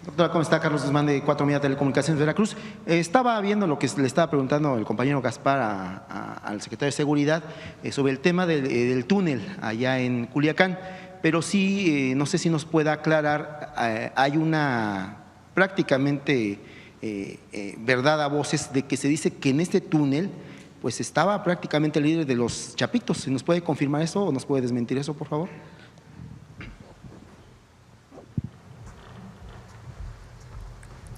Doctora, ¿cómo está? Carlos Guzmán de 4 Media Telecomunicaciones de Veracruz. Estaba viendo lo que le estaba preguntando el compañero Gaspar al secretario de Seguridad sobre el tema del túnel allá en Culiacán, pero sí, no sé si nos pueda aclarar, hay una prácticamente verdad a voces de que se dice que en este túnel pues estaba prácticamente el líder de los Chapitos. ¿Nos puede confirmar eso o nos puede desmentir eso, por favor?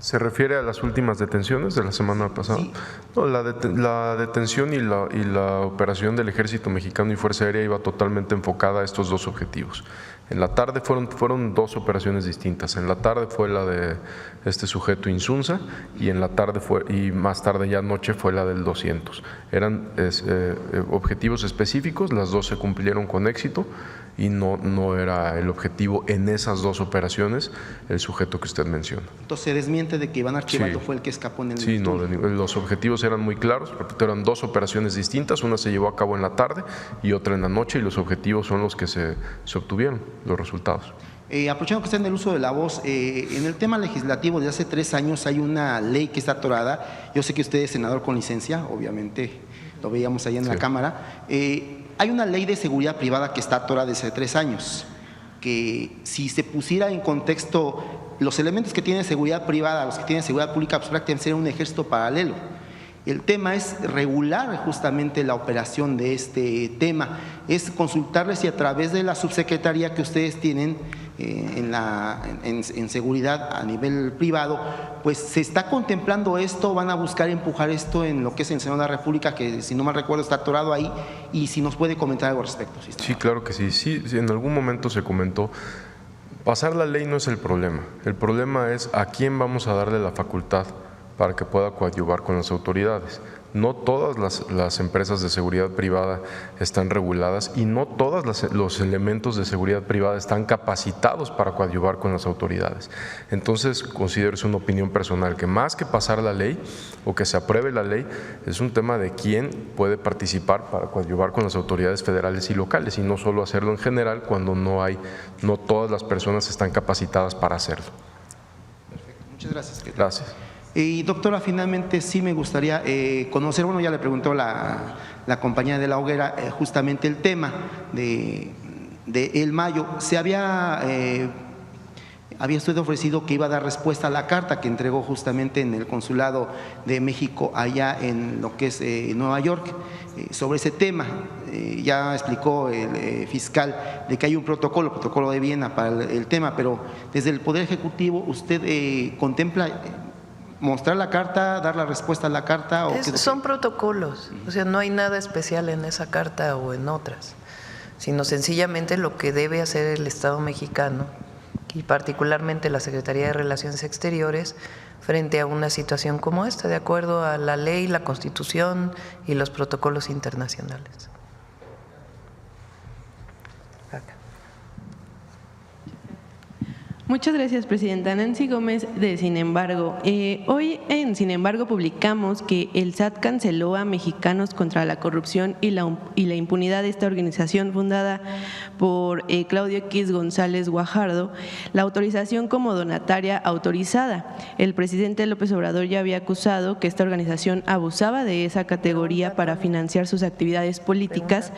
¿Se refiere a las últimas detenciones de la semana pasada? Sí. No, la detención y la operación del Ejército Mexicano y Fuerza Aérea iba totalmente enfocada a estos dos objetivos. En la tarde fueron dos operaciones distintas. En la tarde fue la de este sujeto Insunza y en la tarde y más tarde ya anoche fue la del 200. Eran objetivos específicos, las dos se cumplieron con éxito y no era el objetivo en esas dos operaciones el sujeto que usted menciona. Entonces se desmiente de que Iván Archibaldo fue el que escapó en el Sí, no, los objetivos eran muy claros, repito, eran dos operaciones distintas, una se llevó a cabo en la tarde y otra en la noche y los objetivos son los que se obtuvieron, los resultados. Aprovechando que está en el uso de la voz, en el tema legislativo de hace 3 años hay una ley que está atorada. Yo sé que usted es senador con licencia, obviamente lo veíamos ahí en la Cámara. Hay una ley de seguridad privada que está atorada desde 3 años, que si se pusiera en contexto los elementos que tiene seguridad privada, los que tienen seguridad pública, pues prácticamente sería un ejército paralelo. El tema es regular justamente la operación de este tema, es consultarles si a través de la subsecretaría que ustedes tienen en seguridad a nivel privado, pues se está contemplando esto, van a buscar empujar esto en lo que es el Senado de la República, que si no mal recuerdo está atorado ahí, y si nos puede comentar algo al respecto. Sí, claro que sí, en algún momento se comentó. Pasar la ley no es el problema es a quién vamos a darle la facultad para que pueda coadyuvar con las autoridades. No todas las empresas de seguridad privada están reguladas y no todos los elementos de seguridad privada están capacitados para coadyuvar con las autoridades. Entonces, considero, es una opinión personal, que más que pasar la ley o que se apruebe la ley, es un tema de quién puede participar para coadyuvar con las autoridades federales y locales y no solo hacerlo en general cuando no todas las personas están capacitadas para hacerlo. Perfecto, muchas gracias. Gracias. Y doctora, finalmente sí me gustaría conocer, bueno, ya le preguntó la compañía de la hoguera justamente el tema de El Mayo. Se había usted ofrecido que iba a dar respuesta a la carta que entregó justamente en el Consulado de México allá en lo que es Nueva York sobre ese tema. Ya explicó el fiscal de que hay un protocolo de Viena para el tema, pero desde el Poder Ejecutivo usted contempla mostrar la carta, dar la respuesta a la carta. Son protocolos, o sea, no hay nada especial en esa carta o en otras, sino sencillamente lo que debe hacer el Estado mexicano y particularmente la Secretaría de Relaciones Exteriores frente a una situación como esta, de acuerdo a la ley, la Constitución y los protocolos internacionales. Muchas gracias, presidenta. Nancy Gómez de Sin Embargo. Hoy en Sin Embargo publicamos que el SAT canceló a Mexicanos contra la Corrupción y la Impunidad de esta organización fundada por Claudio X González Guajardo, la autorización como donataria autorizada. El presidente López Obrador ya había acusado que esta organización abusaba de esa categoría para financiar sus actividades políticas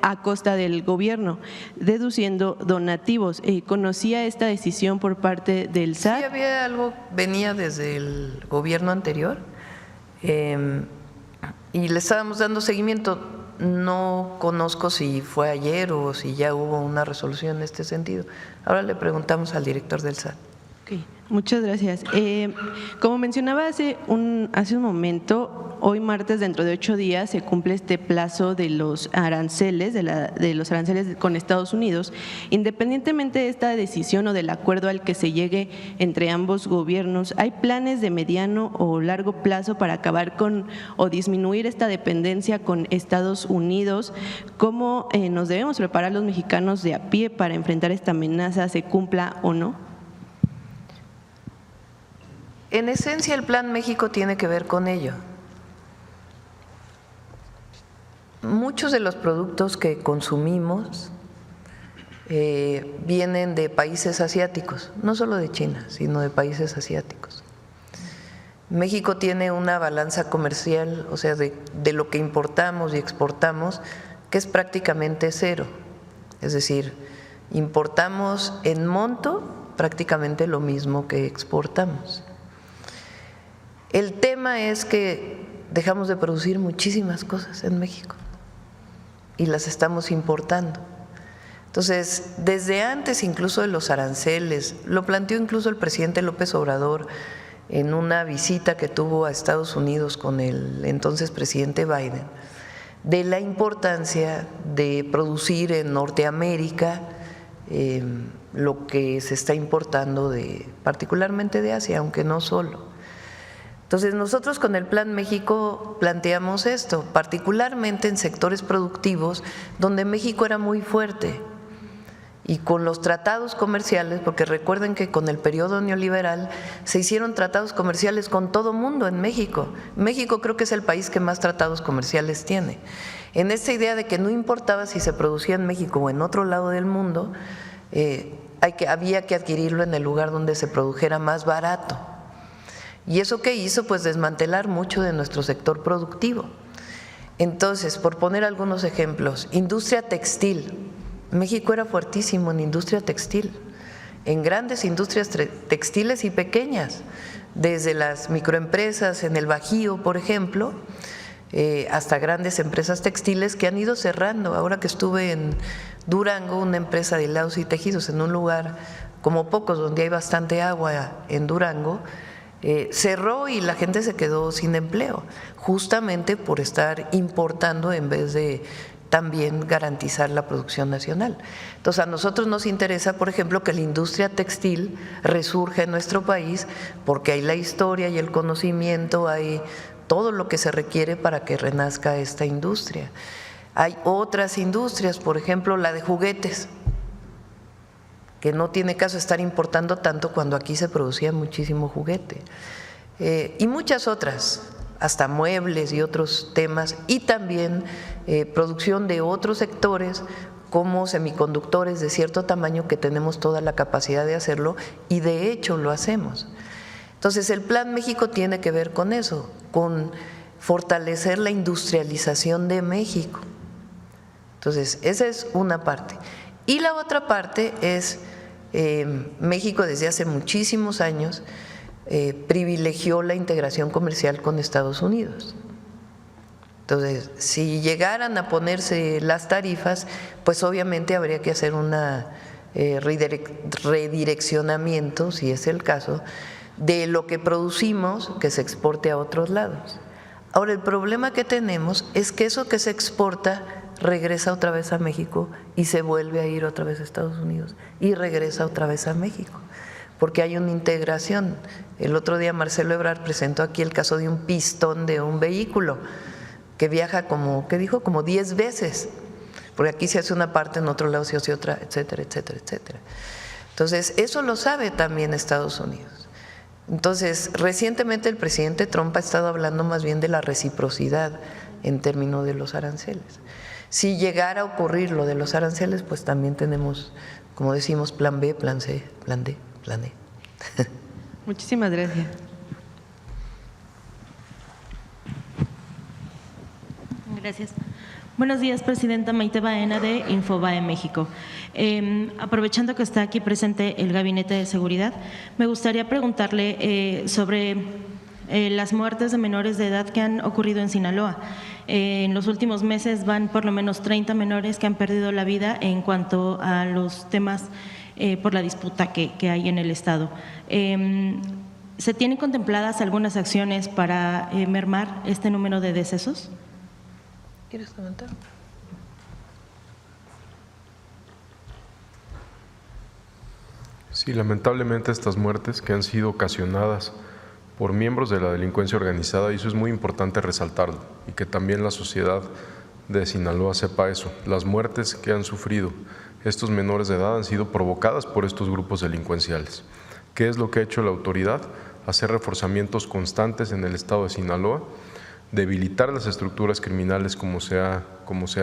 a costa del gobierno, deduciendo donativos. ¿Conocía esta decisión por parte del SAT? Sí, había algo, venía desde el gobierno anterior y le estábamos dando seguimiento. No conozco si fue ayer o si ya hubo una resolución en este sentido. Ahora le preguntamos al director del SAT. Okay, muchas gracias. Como mencionaba hace un momento, hoy martes, dentro de 8 días, se cumple este plazo de los aranceles, de los aranceles con Estados Unidos. Independientemente de esta decisión o del acuerdo al que se llegue entre ambos gobiernos, ¿hay planes de mediano o largo plazo para acabar con o disminuir esta dependencia con Estados Unidos? ¿Cómo nos debemos preparar los mexicanos de a pie para enfrentar esta amenaza, se cumpla o no? En esencia, el Plan México tiene que ver con ello. Muchos de los productos que consumimos vienen de países asiáticos, no solo de China, sino de países asiáticos. México tiene una balanza comercial, o sea, de lo que importamos y exportamos, que es prácticamente cero. Es decir, importamos en monto prácticamente lo mismo que exportamos. El tema es que dejamos de producir muchísimas cosas en México y las estamos importando. Entonces, desde antes incluso de los aranceles, lo planteó incluso el presidente López Obrador en una visita que tuvo a Estados Unidos con el entonces presidente Biden, de la importancia de producir en Norteamérica lo que se está importando particularmente de Asia, aunque no solo. Entonces nosotros con el Plan México planteamos esto, particularmente en sectores productivos donde México era muy fuerte y con los tratados comerciales, porque recuerden que con el periodo neoliberal se hicieron tratados comerciales con todo mundo en México. México creo que es el país que más tratados comerciales tiene. En esta idea de que no importaba si se producía en México o en otro lado del mundo, había que adquirirlo en el lugar donde se produjera más barato. ¿Y eso qué hizo? Pues desmantelar mucho de nuestro sector productivo. Entonces, por poner algunos ejemplos, industria textil. México era fuertísimo en industria textil, en grandes industrias textiles y pequeñas, desde las microempresas en el Bajío, por ejemplo, hasta grandes empresas textiles que han ido cerrando. Ahora que estuve en Durango, una empresa de hilados y tejidos en un lugar como pocos, donde hay bastante agua en Durango, cerró y la gente se quedó sin empleo, justamente por estar importando en vez de también garantizar la producción nacional. Entonces a nosotros nos interesa, por ejemplo, que la industria textil resurja en nuestro país, porque hay la historia y el conocimiento, hay todo lo que se requiere para que renazca esta industria. Hay otras industrias, por ejemplo la de juguetes, que no tiene caso estar importando tanto cuando aquí se producía muchísimo juguete, y muchas otras, hasta muebles y otros temas, y también producción de otros sectores como semiconductores de cierto tamaño, que tenemos toda la capacidad de hacerlo y de hecho lo hacemos. Entonces el Plan México tiene que ver con eso, con fortalecer la industrialización de México. Entonces esa es una parte. Y la otra parte es México desde hace muchísimos años privilegió la integración comercial con Estados Unidos. Entonces, si llegaran a ponerse las tarifas, pues obviamente habría que hacer un redireccionamiento, si es el caso, de lo que producimos que se exporte a otros lados. Ahora, el problema que tenemos es que eso que se exporta regresa otra vez a México y se vuelve a ir otra vez a Estados Unidos y regresa otra vez a México, porque hay una integración. El otro día Marcelo Ebrard presentó aquí el caso de un pistón de un vehículo que viaja como, ¿qué dijo? Como 10 veces, porque aquí se hace una parte, en otro lado se hace otra, etcétera, etcétera, etcétera. Entonces, eso lo sabe también Estados Unidos. Entonces, recientemente el presidente Trump ha estado hablando más bien de la reciprocidad en términos de los aranceles. Si llegara a ocurrir lo de los aranceles, pues también tenemos, como decimos, plan B, plan C, plan D, plan E. Muchísimas gracias. Gracias. Buenos días, presidenta Maite Baena de Infobae México. Aprovechando que está aquí presente el Gabinete de Seguridad, me gustaría preguntarle sobre las muertes de menores de edad que han ocurrido en Sinaloa. En los últimos meses van por lo menos 30 menores que han perdido la vida en cuanto a los temas por la disputa que hay en el Estado. ¿Se tienen contempladas algunas acciones para mermar este número de decesos? ¿Quieres comentar? Sí, lamentablemente estas muertes que han sido ocasionadas por miembros de la delincuencia organizada, y eso es muy importante resaltarlo, y que también la sociedad de Sinaloa sepa eso. Las muertes que han sufrido estos menores de edad han sido provocadas por estos grupos delincuenciales. ¿Qué es lo que ha hecho la autoridad? Hacer reforzamientos constantes en el estado de Sinaloa, debilitar las estructuras criminales como se ha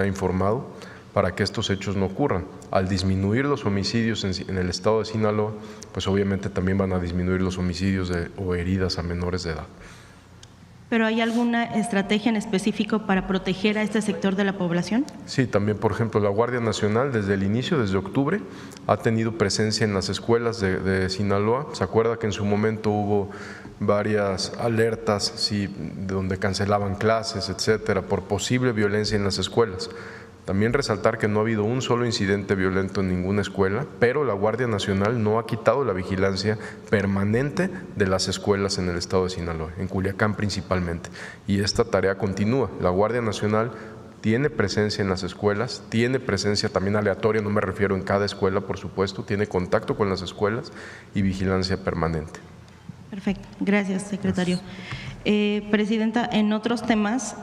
informado, para que estos hechos no ocurran. Al disminuir los homicidios en el estado de Sinaloa, pues obviamente también van a disminuir los homicidios o heridas a menores de edad. ¿Pero hay alguna estrategia en específico para proteger a este sector de la población? Sí, también, por ejemplo, la Guardia Nacional desde el inicio, desde octubre, ha tenido presencia en las escuelas de Sinaloa. ¿Se acuerda que en su momento hubo varias alertas, sí, donde cancelaban clases, etcétera, por posible violencia en las escuelas? También resaltar que no ha habido un solo incidente violento en ninguna escuela, pero la Guardia Nacional no ha quitado la vigilancia permanente de las escuelas en el estado de Sinaloa, en Culiacán principalmente. Y esta tarea continúa. La Guardia Nacional tiene presencia en las escuelas, tiene presencia también aleatoria, no me refiero en cada escuela, por supuesto, tiene contacto con las escuelas y vigilancia permanente. Perfecto, gracias, secretario. Presidenta, en otros temas,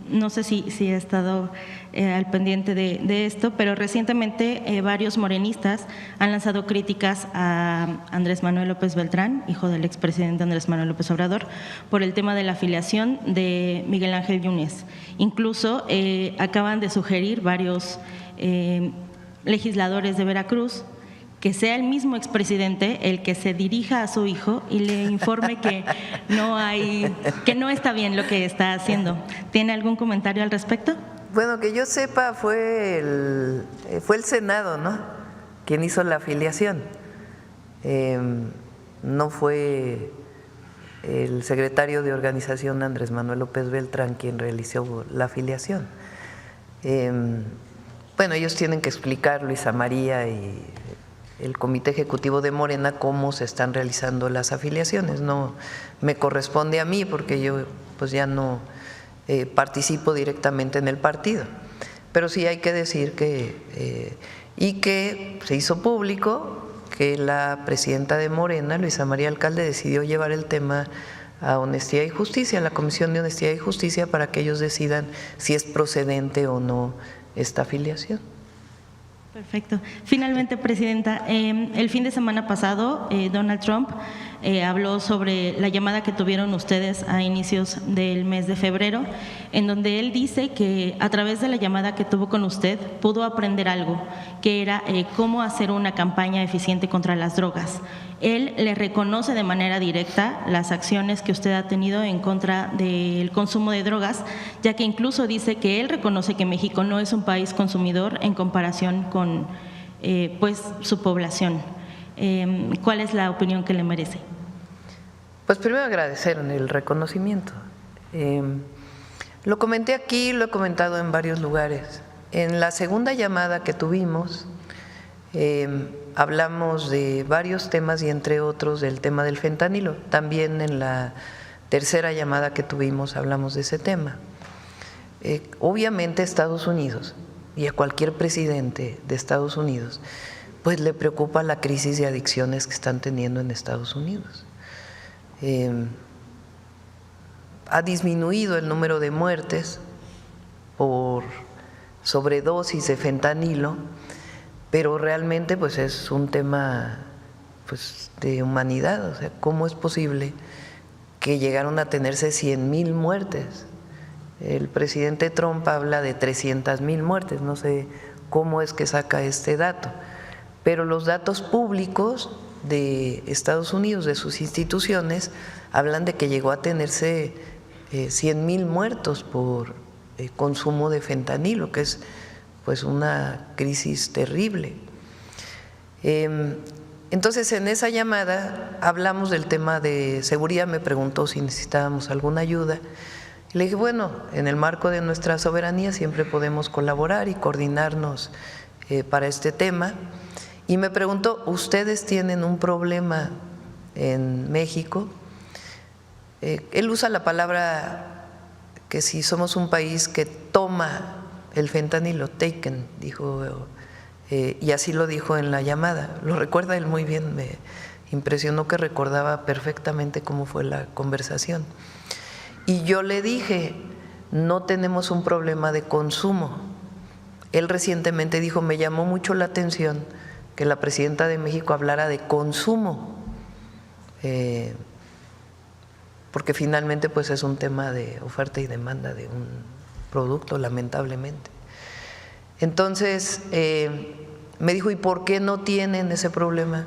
no sé si ha estado al pendiente de esto, pero recientemente varios morenistas han lanzado críticas a Andrés Manuel López Beltrán, hijo del expresidente Andrés Manuel López Obrador, por el tema de la afiliación de Miguel Ángel Yunes. Incluso acaban de sugerir varios legisladores de Veracruz que sea el mismo expresidente el que se dirija a su hijo y le informe que no está bien lo que está haciendo. ¿Tiene algún comentario al respecto? Bueno, que yo sepa, fue el Senado, ¿no?, quien hizo la afiliación. No fue el secretario de organización Andrés Manuel López Beltrán quien realizó la afiliación. Bueno, ellos tienen que explicar, Luisa María y el Comité Ejecutivo de Morena, cómo se están realizando las afiliaciones. No me corresponde a mí porque yo pues ya no participo directamente en el partido, pero sí hay que decir que se hizo público que la presidenta de Morena, Luisa María Alcalde, decidió llevar el tema a Honestidad y Justicia, a la Comisión de Honestidad y Justicia, para que ellos decidan si es procedente o no esta afiliación. Perfecto. Finalmente, presidenta, el fin de semana pasado Donald Trump habló sobre la llamada que tuvieron ustedes a inicios del mes de febrero, en donde él dice que a través de la llamada que tuvo con usted pudo aprender algo, que era cómo hacer una campaña eficiente contra las drogas. Él le reconoce de manera directa las acciones que usted ha tenido en contra del consumo de drogas, ya que incluso dice que él reconoce que México no es un país consumidor en comparación con pues su población. ¿Cuál es la opinión que le merece? Pues primero agradecer el reconocimiento. Lo comenté aquí, lo he comentado en varios lugares. En la segunda llamada que tuvimos, hablamos de varios temas y entre otros del tema del fentanilo. También en la tercera llamada que tuvimos hablamos de ese tema. Obviamente Estados Unidos y a cualquier presidente de Estados Unidos pues le preocupa la crisis de adicciones que están teniendo en Estados Unidos. Ha disminuido el número de muertes por sobredosis de fentanilo, pero realmente pues es un tema pues de humanidad. O sea, ¿cómo es posible que llegaron a tenerse 100,000 muertes? El presidente Trump habla de 300,000 muertes, no sé cómo es que saca este dato, pero los datos públicos de Estados Unidos, de sus instituciones, hablan de que llegó a tenerse 100,000 muertos por consumo de fentanilo, que es pues una crisis terrible. Entonces, en esa llamada hablamos del tema de seguridad, me preguntó si necesitábamos alguna ayuda. Le dije, bueno, en el marco de nuestra soberanía siempre podemos colaborar y coordinarnos para este tema. Y me preguntó, ¿ustedes tienen un problema en México? Él usa la palabra que si somos un país que toma el fentanilo, taken, dijo, y así lo dijo en la llamada. Lo recuerda él muy bien, me impresionó que recordaba perfectamente cómo fue la conversación. Y yo le dije, no tenemos un problema de consumo. Él recientemente dijo, me llamó mucho la atención que la presidenta de México hablara de consumo, porque finalmente pues es un tema de oferta y demanda de un producto, lamentablemente. Entonces, me dijo, ¿y por qué no tienen ese problema?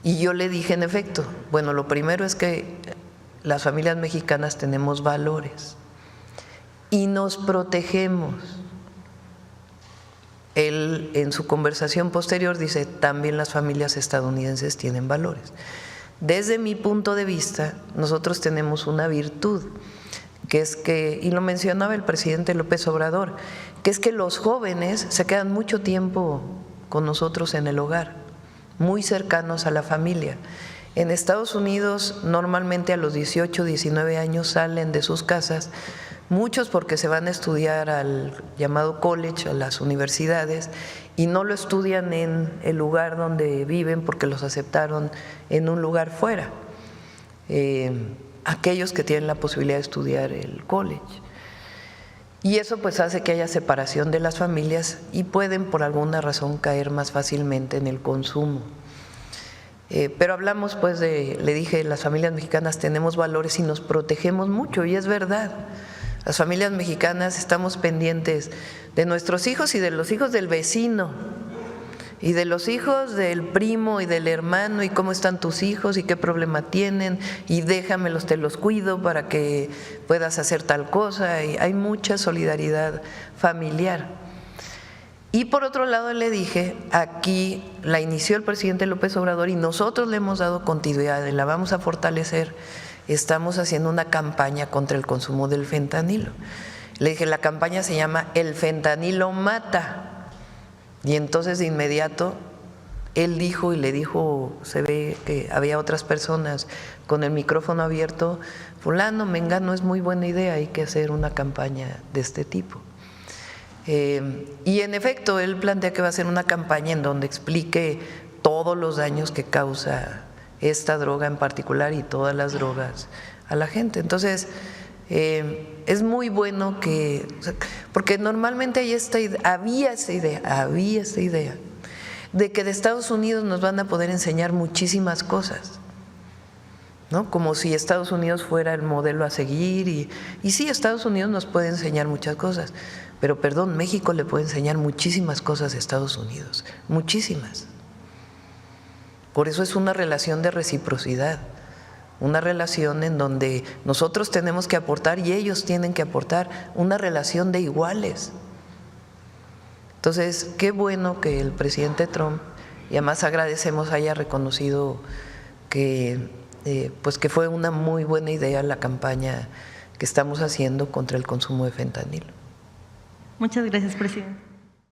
Y yo le dije, en efecto, bueno, lo primero es que las familias mexicanas tenemos valores y nos protegemos. Él, en su conversación posterior, dice, también las familias estadounidenses tienen valores. Desde mi punto de vista, nosotros tenemos una virtud, que es que, y lo mencionaba el presidente López Obrador, que es que los jóvenes se quedan mucho tiempo con nosotros en el hogar, muy cercanos a la familia. En Estados Unidos, normalmente a los 18, 19 años salen de sus casas, muchos porque se van a estudiar al llamado college, a las universidades, y no lo estudian en el lugar donde viven porque los aceptaron en un lugar fuera. Aquellos que tienen la posibilidad de estudiar el college. Y eso pues hace que haya separación de las familias y pueden por alguna razón caer más fácilmente en el consumo. Pero hablamos pues le dije, las familias mexicanas tenemos valores y nos protegemos mucho, y es verdad. Las familias mexicanas estamos pendientes de nuestros hijos y de los hijos del vecino, y de los hijos del primo y del hermano, y cómo están tus hijos y qué problema tienen, y déjamelos, te los cuido para que puedas hacer tal cosa. Y hay mucha solidaridad familiar. Y por otro lado le dije, aquí la inició el presidente López Obrador y nosotros le hemos dado continuidad y la vamos a fortalecer. Estamos haciendo una campaña contra el consumo del fentanilo. Le dije, la campaña se llama El fentanilo mata. Y entonces de inmediato él dijo, y le dijo, se ve que había otras personas con el micrófono abierto, fulano, mengano, es muy buena idea, hay que hacer una campaña de este tipo. Y en efecto, él plantea que va a hacer una campaña en donde explique todos los daños que causa esta droga en particular y todas las drogas a la gente. Entonces, es muy bueno que, porque normalmente había esta idea de que de Estados Unidos nos van a poder enseñar muchísimas cosas, ¿no? Como si Estados Unidos fuera el modelo a seguir, y sí, Estados Unidos nos puede enseñar muchas cosas, pero perdón, México le puede enseñar muchísimas cosas a Estados Unidos, muchísimas. Por eso es una relación de reciprocidad, una relación en donde nosotros tenemos que aportar y ellos tienen que aportar, una relación de iguales. Entonces, qué bueno que el presidente Trump, y además agradecemos, haya reconocido que, pues que fue una muy buena idea la campaña que estamos haciendo contra el consumo de fentanilo. Muchas gracias, presidente.